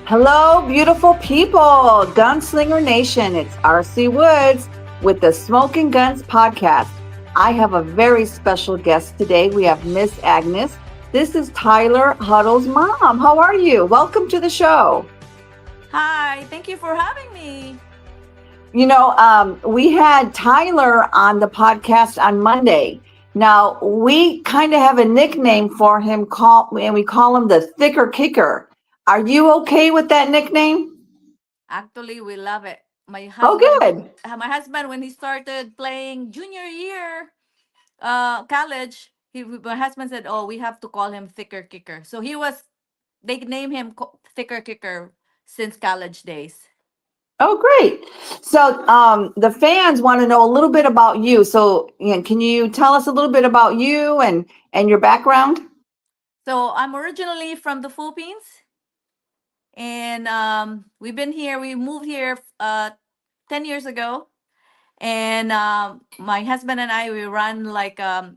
Hello, beautiful people, Gunslinger Nation. It's RC Woods with the Smoking Guns podcast. I have a very special guest today. We have Miss Agnes. This is Tyler Huettel's mom. How are you? Welcome to the show. Hi, thank you for having me. We had Tyler on the podcast on Monday. Now, we kind of have a nickname for him and we call him the Thicker Kicker. Are you okay with that nickname? Actually, we love it. Oh, good. My husband, when he started playing junior year, college, my husband said, "Oh, we have to call him Thicker Kicker." So they named him Thicker Kicker since college days. Oh, great. So, the fans want to know a little bit about you. So, can you tell us a little bit about you and your background? So I'm originally from the Philippines, and we've been here. We moved here 10 years ago, and my husband and I we run like a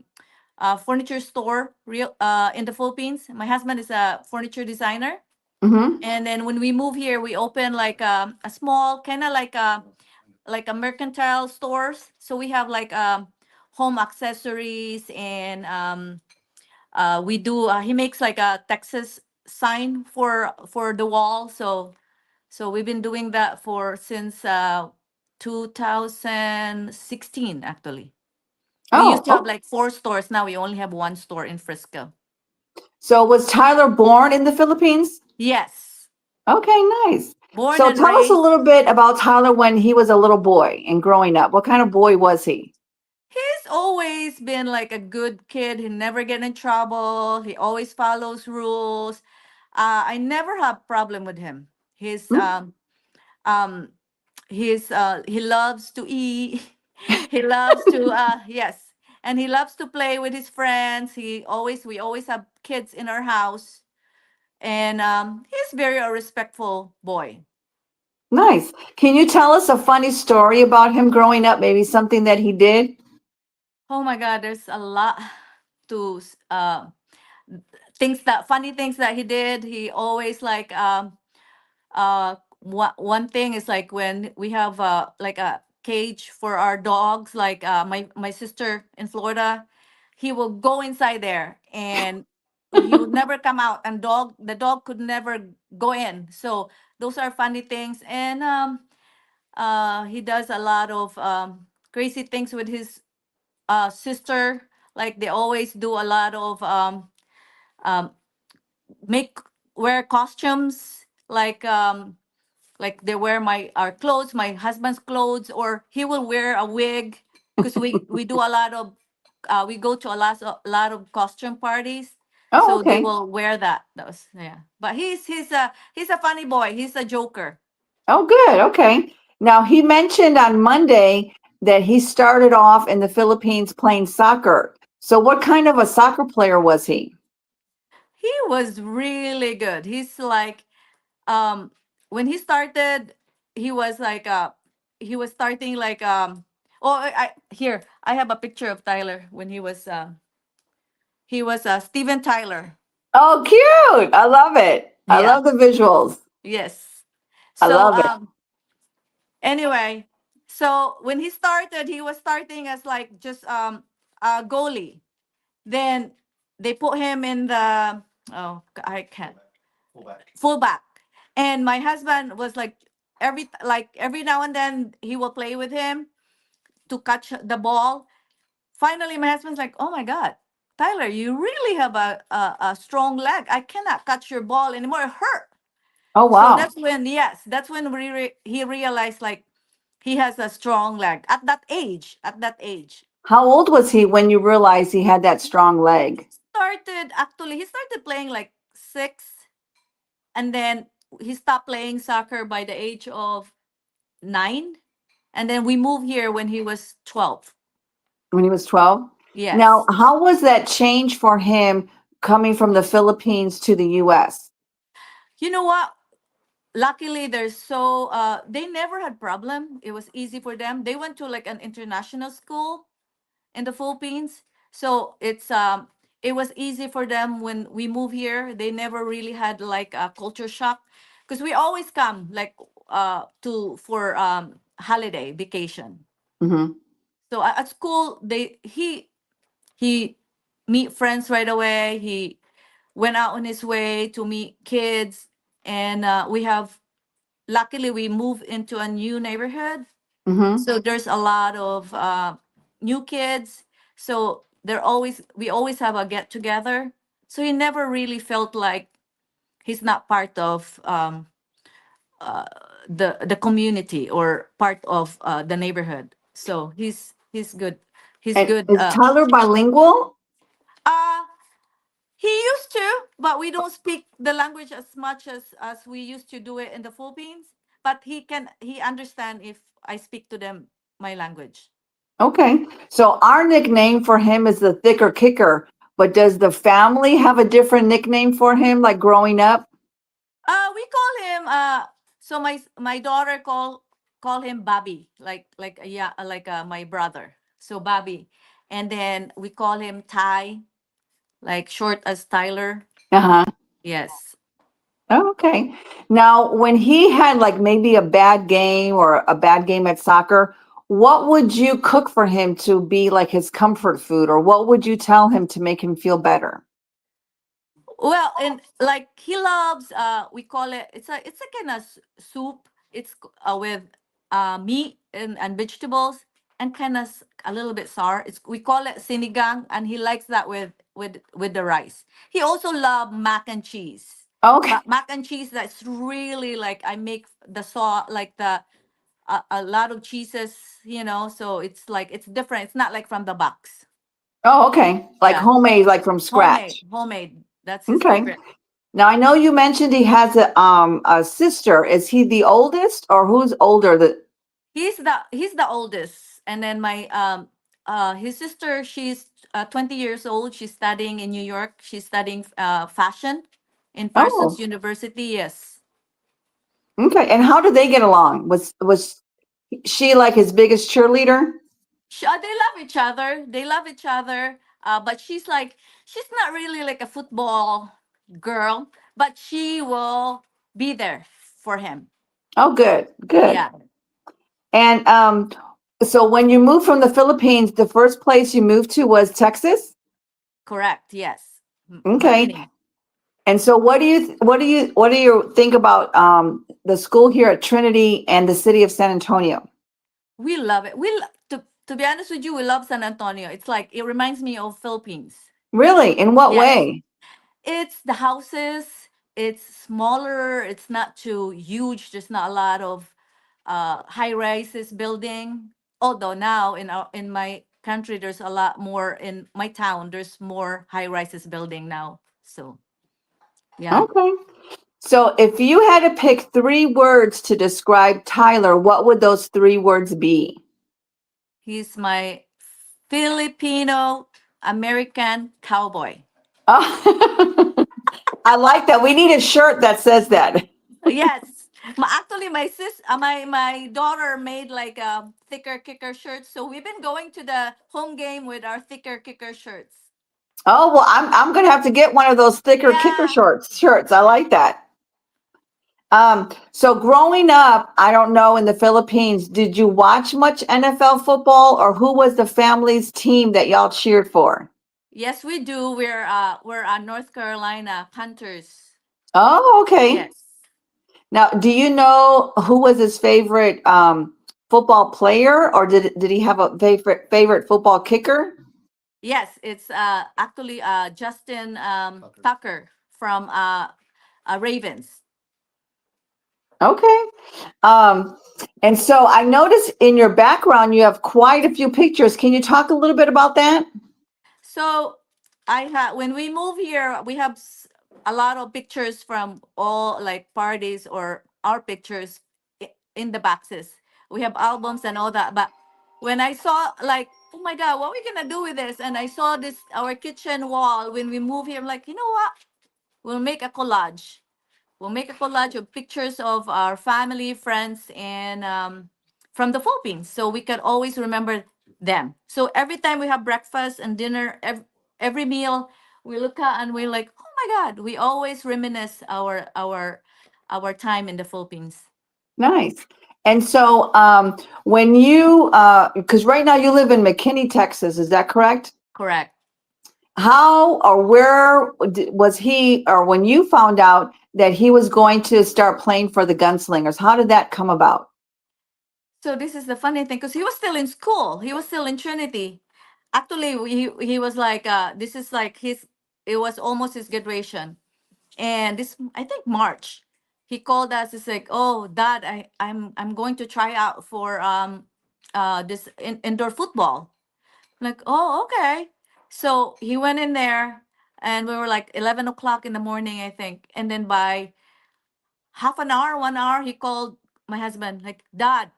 furniture store real in the Philippines. My husband is a furniture designer, Mm-hmm. and then when we moved here, we opened like a small kind of like a mercantile stores. So we have like home accessories and we do. He makes like a Texas sign for the wall. So we've been doing that for since 2016 actually. We Oh, used to have oh, like four stores. Now we only have one store in Frisco. so was Tyler born in the Philippines? Yes. Okay, nice. Born So and tell us a raised. little bit about Tyler when he was a little boy and growing up. What kind of boy was he? He's always been like a good kid. He never get in trouble. He always follows rules. I never have problem with him. Um he loves to eat. He loves to yes. And he loves to play with his friends. We always have kids in our house. And he's very a respectful boy. Nice. Can you tell us a funny story about him growing up? Maybe something that he did? Oh my god, there's a lot to funny things that he did. He always like one thing is like when we have like a cage for our dogs, like my sister in Florida, he will go inside there and he would never come out, and the dog could never go in. So those are funny things. And he does a lot of crazy things with his sister. Like they always do a lot of um make wear costumes, like they wear my our clothes, my husband's clothes, or he will wear a wig, because we do a lot of we go to a lot of costume parties. Oh, So they okay. will wear that. That was, yeah. But he's a funny boy. He's a joker. Oh, good. Okay. Now, he mentioned on Monday that he started off in the Philippines playing soccer. So, what kind of a soccer player was he? He was really good. He's like um when he started, he was like he was starting like oh, here I have a picture of Tyler when he was Steven Tyler. Oh, cute. I love it. I Yeah. love the visuals. Yes. I So love it. anyway, so when he started, he was starting as like just a goalie. Then they put him in the, oh, I can't, fullback. And my husband was like every now and then he will play with him to catch the ball. Finally my husband's like, "Oh my god, Tyler, you really have a strong leg. I cannot catch your ball anymore. It hurt." Oh, So wow. that's when he realized like he has a strong leg at that age. At that age, How old was he when you realized he had that strong leg? he started playing like 6, and then he stopped playing soccer by the age of 9, and then we moved here when he was 12. When he was 12? Now, Yes. how was that change for him coming from the Philippines to the US? You know what? Luckily, they never had problem. It was easy for them. They went to like an international school in the Philippines. So it was easy for them when we moved here. They never really had like a culture shock, because we always come like to for holiday vacation. Hmm. So at school, he meet friends right away. He went out on his way to meet kids, and we have luckily we moved into a new neighborhood, Hmm. so there's a lot of new kids. So we always have a get together. So he never really felt like he's not part of the community or part of the neighborhood. So he's good. He's And good. is Tyler bilingual? Uh he used to, but we don't speak the language as much as we used to do it in the Philippines. But he understand if I speak to them my language. Okay. So our nickname for him is the Thicker Kicker. But does the family have a different nickname for him, like growing up? We call him so my daughter call him Bobby, like yeah, like my brother. So Bobby. And then we call him Ty, like short as Tyler. Uh huh. Yes. Oh, okay. Now, when he had like maybe a bad game or a bad game at soccer, what would you cook for him to be like his comfort food, or what would you tell him to make him feel better? Well, and like he loves we call it it's a kind of soup. It's with meat and vegetables and kind of a little bit sour. It's we call it sinigang, and he likes that with the rice. He also love mac and cheese. Okay. But mac and cheese that's really like I make the sauce like the a lot of cheeses, so it's like it's different. It's not like from the box. Oh, okay. Like Yeah. homemade, like from Homemade, scratch. homemade. That's his Okay. favorite. Now I know you mentioned he has a sister. Is he the oldest, or who's older? The He's the oldest, and then my his sister, she's 20 years old. She's studying in New York. She's studying fashion in Parsons Oh, University. Yes. okay. And how did they get along? Was she like his biggest cheerleader? They love each other. They love each other. But she's not really like a football girl, but she will be there for him. Oh, good, good. Yeah. And so when you moved from the Philippines, the first place you moved to was Texas? Correct. Yes. Okay. Marine. And so what do you think about the school here at Trinity and the city of San Antonio? We love it. To be honest with you, we love San Antonio. It's like it reminds me of Philippines. Really? In what Yes. way? It's the houses, it's smaller, it's not too huge, there's not a lot of high rises building. Although now in my country there's a lot more in my town, there's more high rises building now. So yeah. Okay. So if you had to pick three words to describe Tyler, what would those three words be? He's my Filipino American cowboy. Oh, I like that. We need a shirt that says that. Yes. Actually, my daughter made like a thicker kicker shirt. So we've been going to the home game with our thicker kicker shirts. Oh, well, I'm gonna have to get one of those thicker kicker Yeah. shirts. I like that. So growing up, I don't know, in the Philippines, did you watch much NFL football, or who was the family's team that y'all cheered for? Yes, we do. We're North Carolina Panthers. Oh, okay. Yes. Now, do you know who was his favorite football player, or did he have a favorite football kicker? Yes, it's actually Justin Tucker from Ravens. Okay. Um, and so I noticed in your background you have quite a few pictures. Can you talk a little bit about that? So I had when we move here, we have a lot of pictures from all like parties or our pictures in the boxes. We have albums and all that. But when I saw like, oh my God, what are we gonna do with this? And I saw this our kitchen wall when we move here. I'm like, you know what? We'll make a collage. We'll make a collage of pictures of our family, friends, and from the Philippines, so we can always remember them. So every time we have breakfast and dinner, every meal, we look at and we're like, oh my God, we always reminisce our our time in the Philippines. Nice. And so, when you, because right now you live in McKinney, Texas, is that correct? Correct. How or where was he, or when you found out that he was going to start playing for the Gunslingers, how did that come about? So this is the funny thing because he was still in school. He was still in Trinity. Actually, he was like this is like his. It was almost his graduation, and this I think March. He called us. He's like, "Oh, Dad, I'm going to try out for this indoor football." I'm like, "Oh, okay." So he went in there, and we were like 11 o'clock in the morning, I think, and then by half an hour, 1 hour, he called my husband like, "Dad,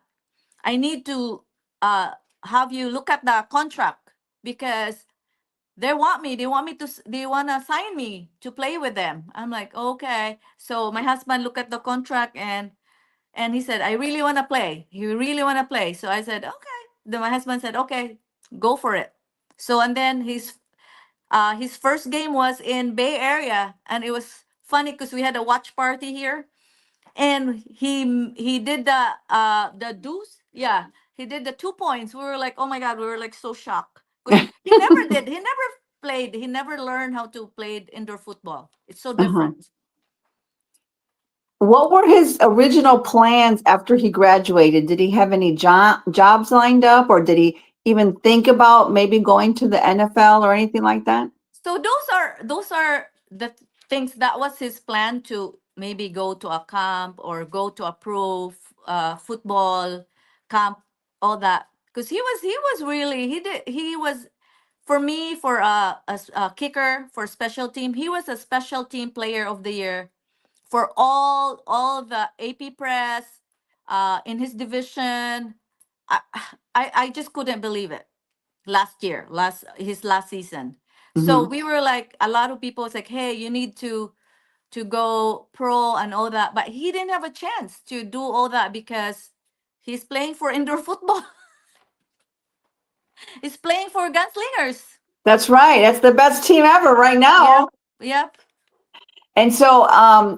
I need to uh have you look at the contract because they want me to they want to sign me to play with them." I'm like, "Okay." So my husband looked at the contract and he said, "I really want to play. You really want to play." So I said, "Okay." Then my husband said, "Okay, go for it." So and then his first game was in Bay Area, and it was funny because we had a watch party here, and he did the deuce. Yeah, he did the 2 points. We were like, oh my god, we were like so shocked because he never played, he never learned how to play indoor football. It's so Uh-huh. different. What were his original plans after he graduated? Did he have any jobs lined up, or did he even think about maybe going to the NFL or anything like that? So those are the things that was his plan to maybe go to a camp or go to a pro football camp, all that. Because he was really he was for me for a kicker for special team. He was a special team player of the year for all the AP press in his division. I, I just couldn't believe it last year, last his last season. So Hmm. we were like a lot of people was like, hey, you need to go pro and all that, but he didn't have a chance to do all that because he's playing for indoor football. He's playing for Gunslingers. That's right. That's the best team ever right Yep, now. yep. And so,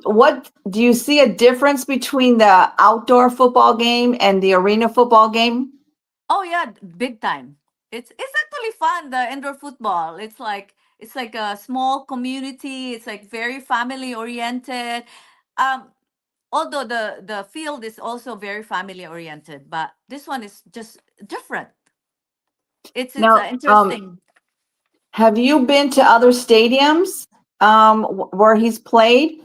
what do you see a difference between the outdoor football game and the arena football game? Oh yeah, big time. It's actually fun, the indoor football. It's like a small community. It's like very family oriented. Um, Although the field is also very family oriented, but this one is just different. It's Now, interesting. have you been to other stadiums where he's played,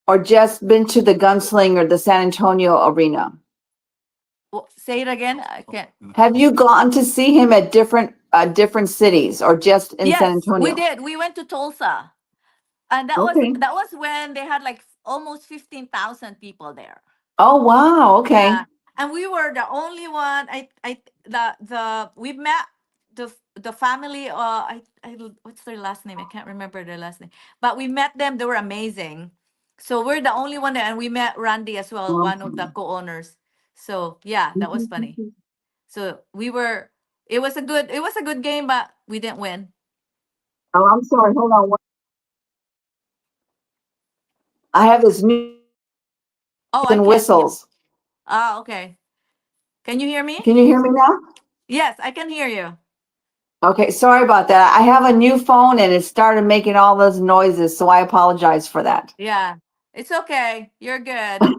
or just been to the Gunslinger, the San Antonio arena? Say it again. I can't. Have you gone to see him at different cities, or just in San Yes, we Antonio? did. We went to Tulsa, and Okay. that was when they had like almost 15,000 people there. Oh, wow. Okay. Yeah, and we were the only one. The we met the family. What's their last name? I can't remember their last name. But we met them. They were amazing. So we're the only one there, and we met Randy as well, one of the co-owners. So yeah, that was funny. So we were. It was a good game, but we didn't win. Oh, I'm sorry. Hold on. I have this Oh, I and can't hear. whistles. Ah, okay. Can you hear me? Can you hear me now? Yes, I can hear you. Okay, sorry about that. I have a new phone and it started making all those noises, so I apologize for that. Yeah, it's okay. You're good.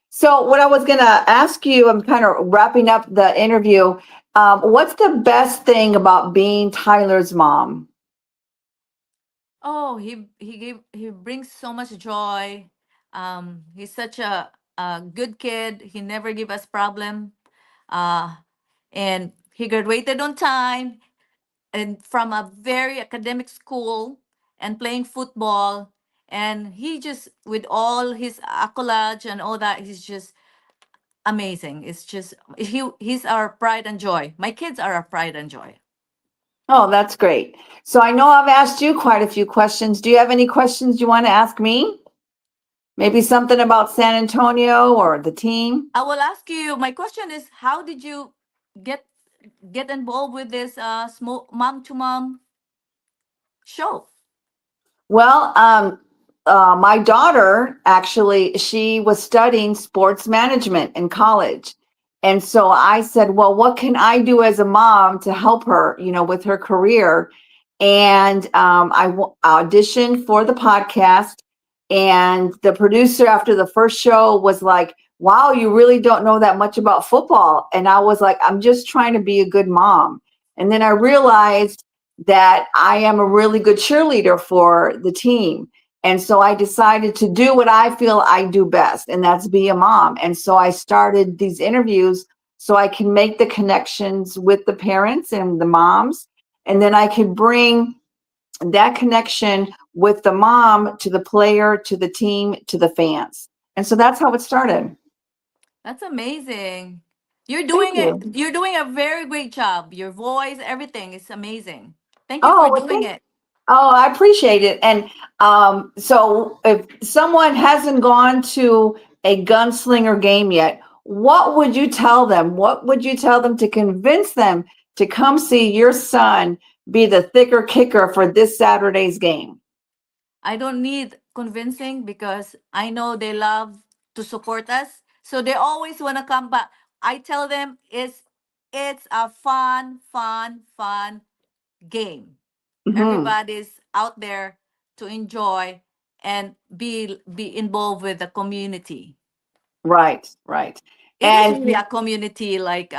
So, what I was going to ask you, I'm kind of wrapping up the interview. What's the best thing about being Tyler's mom? Oh, he brings so much joy. He's such a good kid. He never give us problem. Uh, and he graduated on time and from a very academic school and playing football. And he just with all his accolades and all that, he's just amazing. It's just he's our pride and joy. My kids are our pride and joy. Oh, that's great. So, I know I've asked you quite a few questions. Do you have any questions you want to ask me? Maybe something about San Antonio or the team? I will ask you. My question is, how did you get get involved with this mom to mom show? Well, my daughter actually, she was studying sports management in college. And so I said, well, what can I do as a mom to help her, with her career? And auditioned for the podcast. And the producer after the first show was like, wow, you really don't know that much about football. And I was like, I'm just trying to be a good mom. And then I realized that I am a really good cheerleader for the team. And so I decided to do what I feel I do best, and that's be a mom. And so I started these interviews so I can make the connections with the parents and the moms. And then I could bring that connection with the mom to the player, to the team, to the fans. And so that's how it started. That's amazing. You're Thank doing it. you. You're doing a very great job. Your voice, everything is amazing. Thank you for Oh, well, doing it. I appreciate it. And so if someone hasn't gone to a gunslinger game yet, what would you tell them? What would you tell them to convince them to come see your son be the thicker kicker for this Saturday's game? I don't need convincing because I know they love to support us. So they always want to come back. I tell them it's a fun game. Hmm. Everybody's out there to enjoy and be involved with the community. Right, right. It is And really a community. Like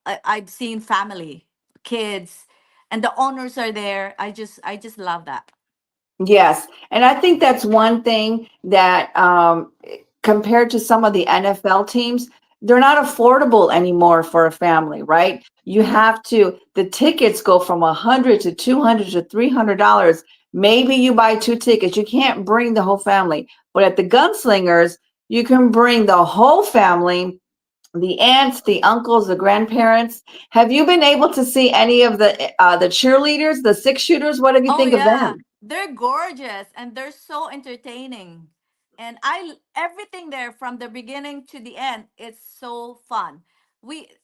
I've seen family, kids, and the owners are there. I just love that. yes, and I think that's one thing that compared to some of the NFL teams, they're not affordable anymore for a family, right? You have to, the tickets go from 100 to 200 to $300. Maybe you buy two tickets. You can't bring the whole family. But at the Gunslingers, you can bring the whole family, the aunts, the uncles, the grandparents. Have you been able to see any of the cheerleaders, the six shooters? What do you Oh think of yeah, them? they're gorgeous and they're so entertaining. And everything there from the beginning to the end, it's so fun.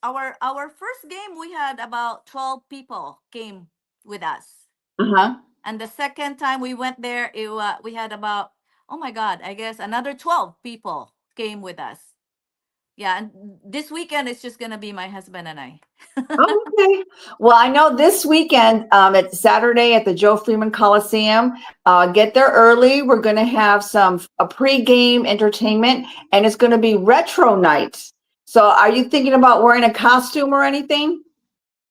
Our first game we had about 12 people came with us. Uh-huh. And the second time we went there, we had about, oh my god, I guess another 12 people came with us. Yeah, and this weekend it's just going to be my husband and I. Oh, okay. Well, I know this weekend, it's Saturday at the Joe Freeman Coliseum. Get there early. We're going to have a pre-game entertainment, and it's going to be retro night. So, are you thinking about wearing a costume or anything?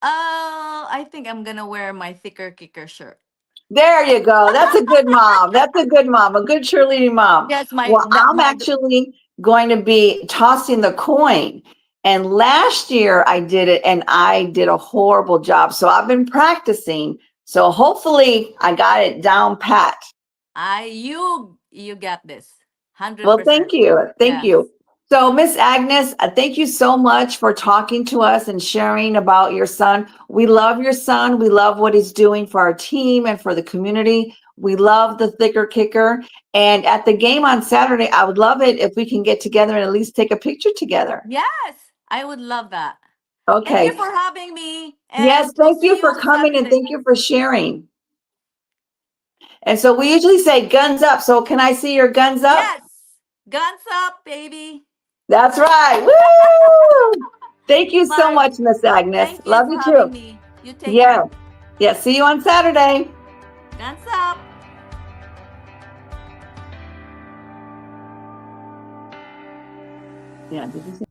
Oh, I think I'm going to wear my thicker kicker shirt. There you go. That's a good mom. That's a good mom, a good cheerleading mom. Yes, my Well, the, I'm my actually going to be tossing the coin. And last year I did it and I did a horrible job. So I've been practicing. So hopefully I got it down pat. you got this. Well, thank 100%. you. Thank Yes. you. So, Miss Agnes, thank you so much for talking to us and sharing about your son. We love your son. We love what he's doing for our team and for the community. We love the thicker kicker. And at the game on Saturday, I would love it if we can get together and at least take a picture together. Yes, I would love that. Thank you Okay. for having me Yes, and we'll thank you see for you coming and Saturday. thank you for sharing. And so we usually say guns up. So can I see your guns up? Yes. Guns up, baby. That's right. Woo! Thank you so Bye. much, Miss Agnes. Thank you Love for you having too. me. You take Yeah. care. Yeah. See you on Saturday. Guns up. Yeah. Did you see?